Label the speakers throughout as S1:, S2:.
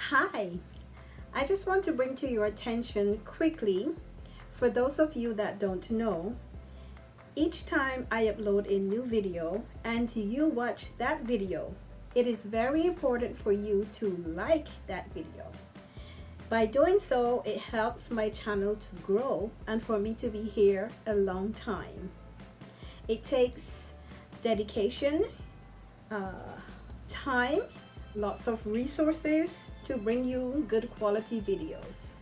S1: Hi, I just want to bring to your attention quickly, for those of you that don't know, each time I upload a new video and you watch that video, it is very important for you to like that video. By doing so, it helps my channel to grow and for me to be here a long time. It takes dedication, time, lots of resources to bring you good quality videos.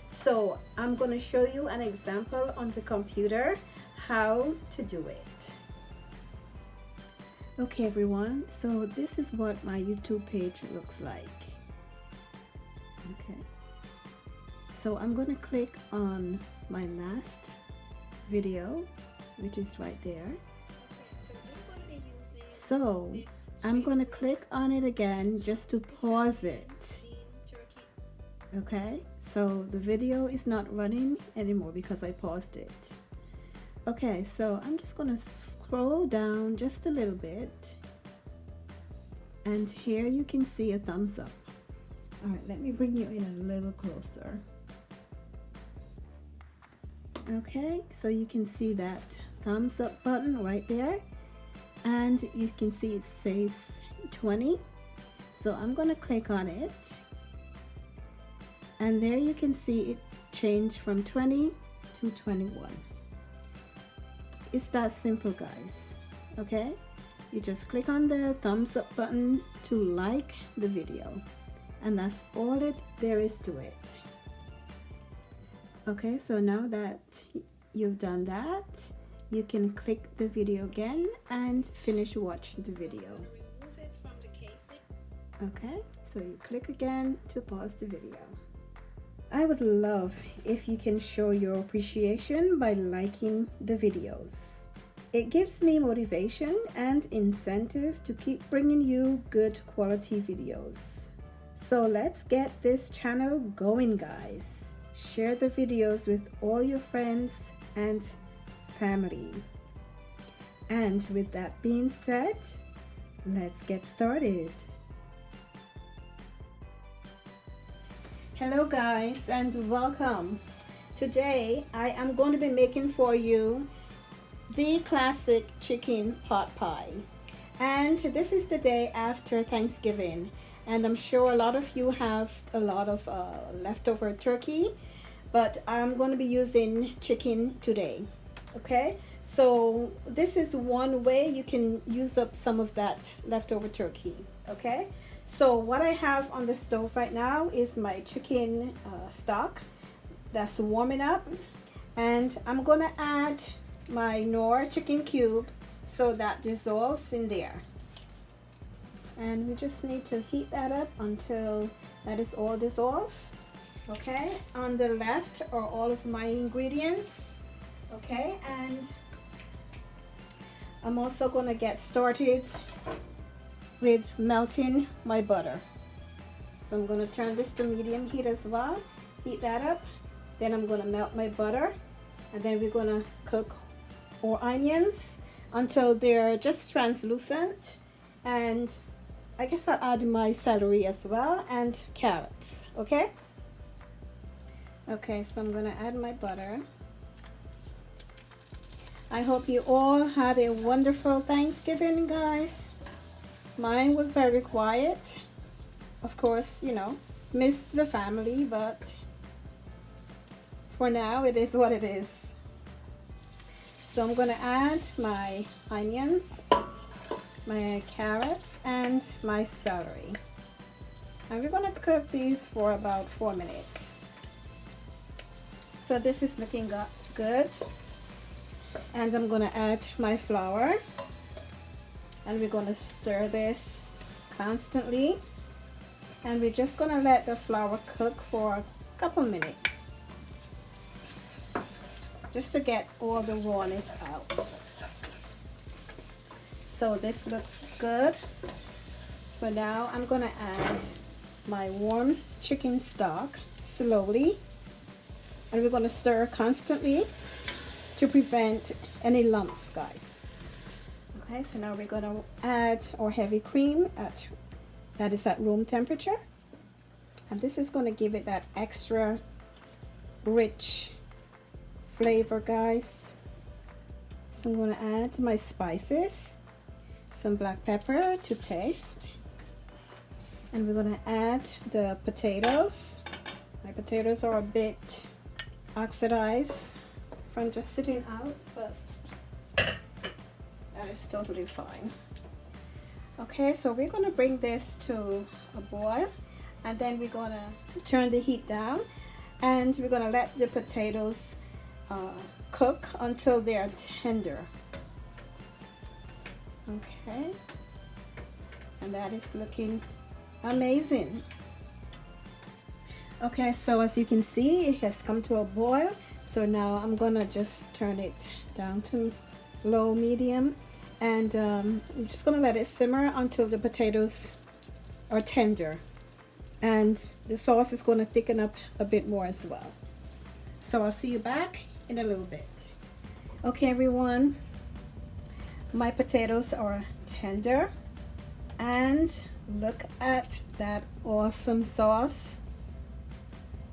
S1: So I'm going to show you an example on the computer how to do it. Okay everyone, so this is what my YouTube page looks like. Okay, so I'm going to click on my last video, which is right there. So I'm going to click on it again just to pause it. Okay, so the video is not running anymore because I paused it. Okay, so I'm just going to scroll down just a little bit, and here you can see a thumbs up. All right, let me bring you in a little closer. Okay, so you can see that thumbs up button right there, and you can see it says 20. So I'm going to click on it, and there you can see it change from 20 to 21. It's that simple, guys. Okay, you just click on the thumbs up button to like the video, and that's all there is to it. Okay, so now that you've done that, you can click the video again and finish watching the video. Okay, so you click again to pause the video. I would love if you can show your appreciation by liking the videos. It gives me motivation and incentive to keep bringing you good quality videos. So let's get this channel going, guys. Share the videos with all your friends and family. And with that being said, let's get started. Hello guys, and welcome. Today I am going to be making for you the classic chicken pot pie, and this is the day after Thanksgiving, and I'm sure a lot of you have a lot of leftover turkey, but I'm going to be using chicken today. Okay, so this is one way you can use up some of that leftover turkey. Okay, so what I have on the stove right now is my chicken stock that's warming up, and I'm gonna add my Knorr chicken cube so that dissolves in there, and we just need to heat that up until that is all dissolved. Okay, on the left are all of my ingredients. Okay, and I'm also gonna get started with melting my butter. So I'm going to turn this to medium heat as well, heat that up, then I'm going to melt my butter, and then we're going to cook our onions until they're just translucent, and I guess I'll add my celery as well and carrots. Okay, so I'm going to add my butter. I hope you all had a wonderful Thanksgiving, guys. Mine was very quiet. Of course, you know, missed the family, but for now it is what it is. So I'm going to add my onions, my carrots, and my celery. And we're going to cook these for about 4 minutes. So this is looking good. And I'm going to add my flour. And we're going to stir this constantly, and we're just going to let the flour cook for a couple minutes just to get all the rawness out. So this looks good. So now I'm going to add my warm chicken stock slowly, and we're going to stir constantly to prevent any lumps, guys. Okay, so now we're going to add our heavy cream that is at room temperature. And this is going to give it that extra rich flavor, guys. So I'm going to add my spices, some black pepper to taste, and we're going to add the potatoes. My potatoes are a bit oxidized from just sitting out, but that is totally fine. Okay, so we're going to bring this to a boil, and then we're going to turn the heat down, and we're going to let the potatoes cook until they are tender. Okay, and that is looking amazing. Okay, so as you can see, it has come to a boil. So now I'm gonna just turn it down to low medium, and you're just gonna let it simmer until the potatoes are tender, and the sauce is going to thicken up a bit more as well. So I'll see you back in a little bit. Okay everyone, my potatoes are tender, and look at that awesome sauce.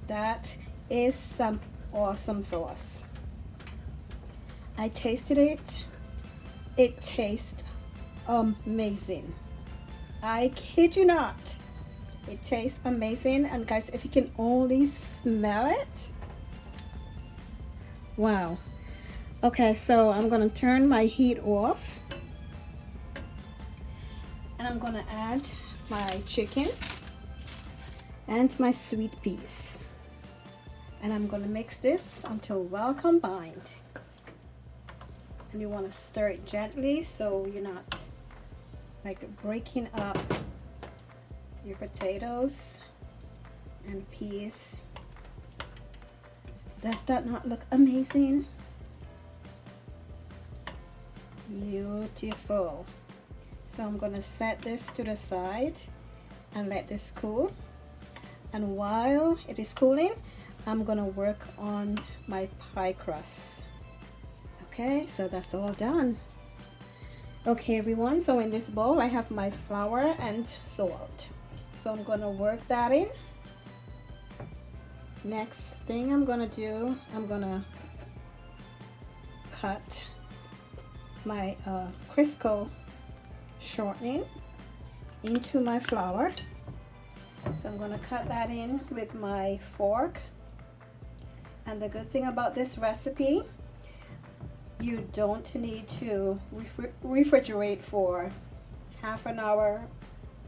S1: That is some awesome sauce. I tasted it. It tastes amazing. I kid you not. It tastes amazing, and guys, if you can only smell it, wow. Okay, so I'm gonna turn my heat off, and I'm gonna add my chicken and my sweet peas, and I'm gonna mix this until well combined. And you want to stir it gently so you're not like breaking up your potatoes and peas. Does that not look amazing? Beautiful. So I'm gonna set this to the side and let this cool, and while it is cooling, I'm gonna work on my pie crust. Okay, so that's all done. Okay everyone, so in this bowl I have my flour and salt, so I'm gonna work that in. Next thing I'm gonna do, I'm gonna cut my Crisco shortening into my flour. So I'm gonna cut that in with my fork. And the good thing about this recipe, you don't need to refrigerate for half an hour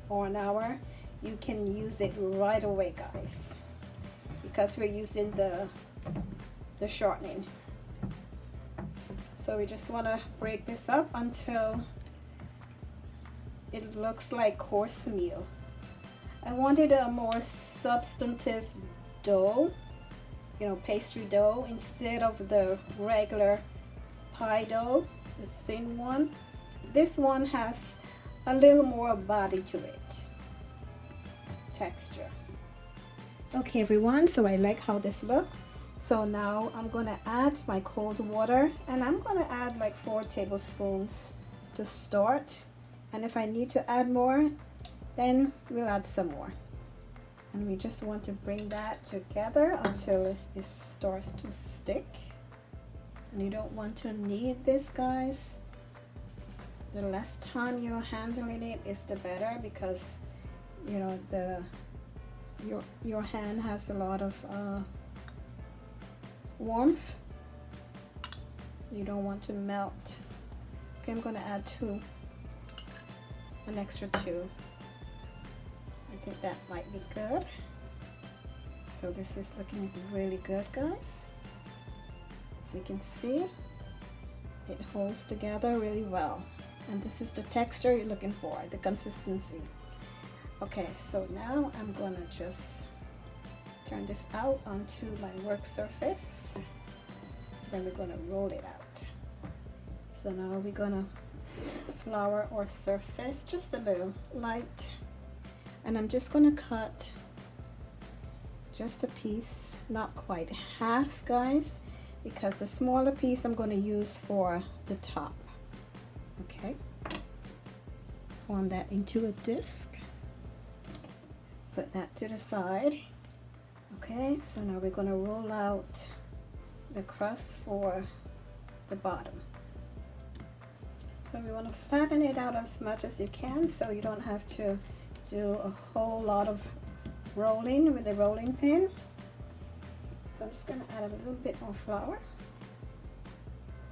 S1: or an hour. You can use it right away, guys, because we're using the shortening. So we just want to break this up until it looks like coarse meal. I wanted a more substantive dough, you know, pastry dough, instead of the regular pie dough, the thin one. This one has a little more body to it, texture. Okay everyone, so I like how this looks. So now I'm gonna add my cold water, and I'm gonna add like 4 tablespoons to start, and if I need to add more, then we'll add some more. And we just want to bring that together until it starts to stick. And you don't want to knead this, guys. The less time you're handling it is the better, because you know your hand has a lot of warmth. You don't want to melt. Okay, I'm gonna add an extra 2. I think that might be good. So this is looking really good, guys. As you can see, it holds together really well, and this is the texture you're looking for, the consistency. Okay, so now I'm gonna just turn this out onto my work surface, then we're gonna roll it out. So now we're gonna flour our surface just a little light, and I'm just gonna cut just a piece, not quite half, guys, because the smaller piece I'm going to use for the top. Okay, form that into a disc, put that to the side. Okay, so now we're going to roll out the crust for the bottom. So we want to flatten it out as much as you can so you don't have to do a whole lot of rolling with the rolling pin. So I'm just going to add a little bit more flour.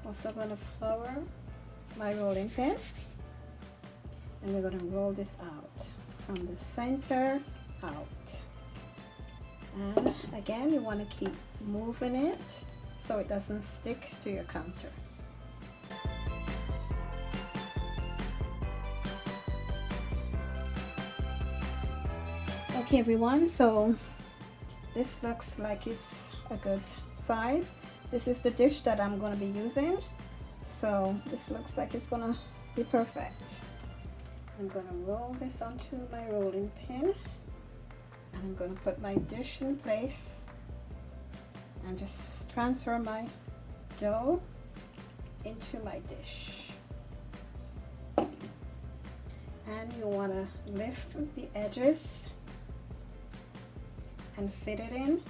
S1: Also going to flour my rolling pin, and we're going to roll this out from the center out. And again, you want to keep moving it so it doesn't stick to your counter. Okay everyone, so this looks like it's a good size. This is the dish that I'm going to be using, so this looks like it's going to be perfect. I'm going to roll this onto my rolling pin, and I'm going to put my dish in place and just transfer my dough into my dish. And you want to lift the edges and fit it in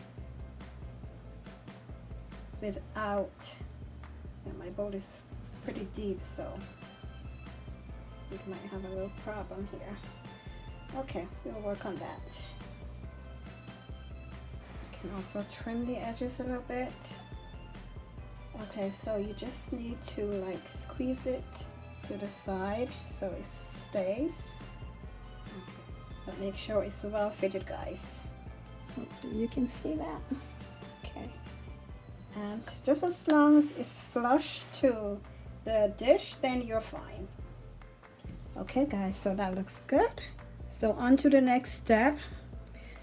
S1: without, my bowl is pretty deep, so we might have a little problem here. Okay, we'll work on that. You can also trim the edges a little bit. Okay, so you just need to like squeeze it to the side so it stays. Okay. But make sure it's well fitted, guys. Hopefully you can see that. Okay. And just as long as it's flush to the dish, then you're fine. Okay guys, so that looks good. So on to the next step.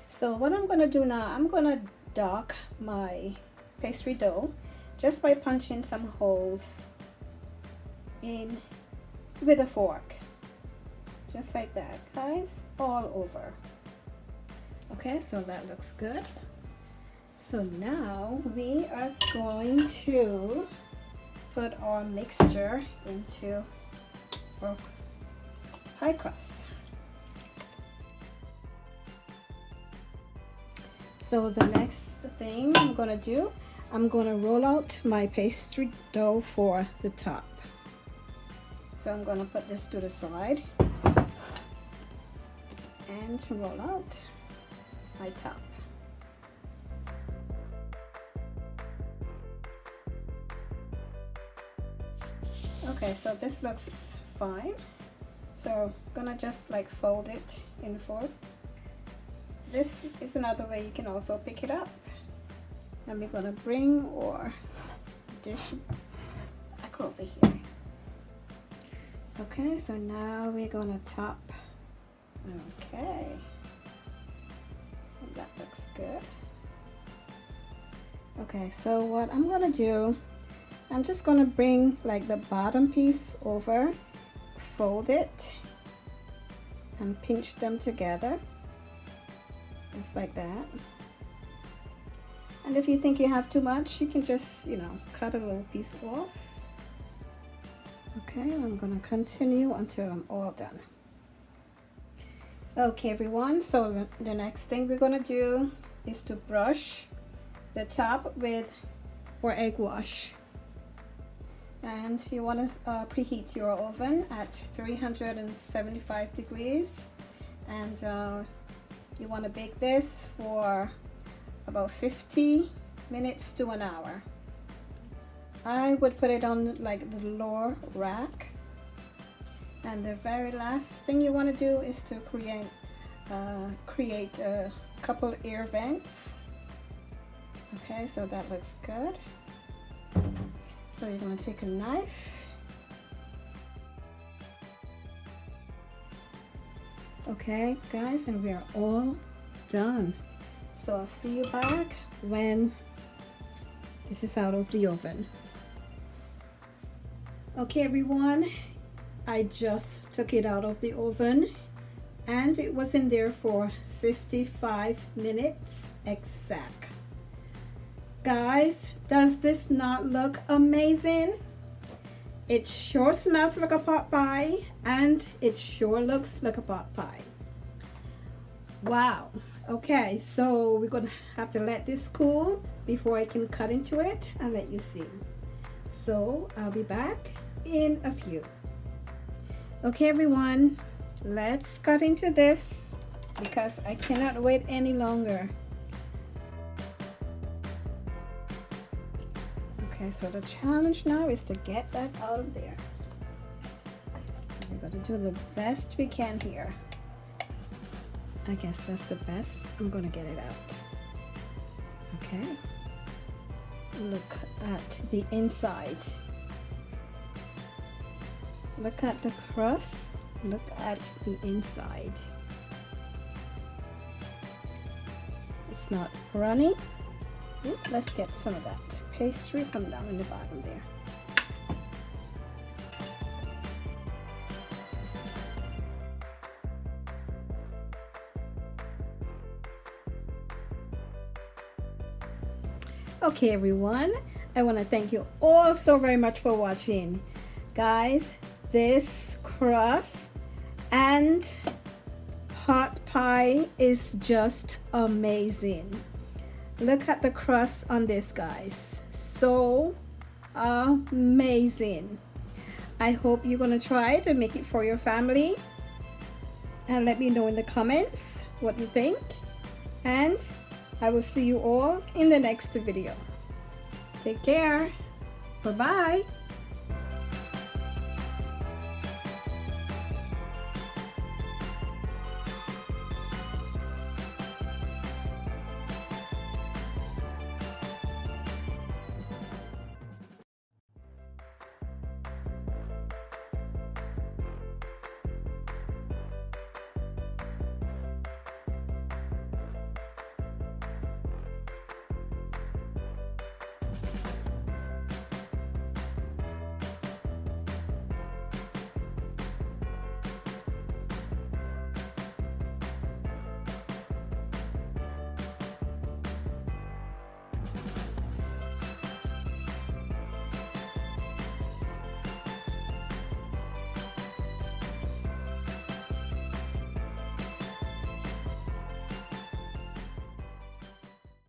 S1: So what I'm going to do now, I'm going to dock my pastry dough just by punching some holes in with a fork. Just like that, guys, all over. Okay, so that looks good. So now we are going to put our mixture into our pie crust. So the next thing I'm going to do, I'm going to roll out my pastry dough for the top. So I'm going to put this to the side and roll out my top. Okay, so this looks fine. So I'm gonna just like fold it in four. This is another way you can also pick it up. And we're gonna bring our dish back over here. Okay, so now we're gonna top. Okay, that looks good. Okay, so what I'm gonna do, I'm just gonna bring like the bottom piece over, fold it, and pinch them together, just like that. And if you think you have too much, you can just, cut a little piece off. Okay, I'm gonna continue until I'm all done. Okay everyone, so the next thing we're gonna do is to brush the top with our egg wash. And you want to preheat your oven at 375 degrees, and you want to bake this for about 50 minutes to an hour. I would put it on like the lower rack. And the very last thing you want to do is to create a couple air vents. Okay, so that looks good. So you're going to take a knife. Okay guys, and we are all done. So I'll see you back when this is out of the oven. Okay everyone, I just took it out of the oven and it was in there for 55 minutes exact. Guys, does this not look amazing? It sure smells like a pot pie and it sure looks like a pot pie. Wow. Okay, so we're gonna have to let this cool before I can cut into it and let you see. So I'll be back in a few. Okay everyone, let's cut into this because I cannot wait any longer. Okay, so the challenge now is to get that out of there. So we're going to do the best we can here. I guess that's the best. I'm going to get it out. Okay. Look at the inside. Look at the crust. Look at the inside. It's not runny. Ooh, let's get some of that pastry from down in the bottom there. Okay everyone, I want to thank you all so very much for watching. Guys, this crust and pot pie is just amazing. Look at the crust on this, guys. So amazing. I hope you're gonna try it and make it for your family, and let me know in the comments what you think, and I will see you all in the next video. Take care. Bye-bye.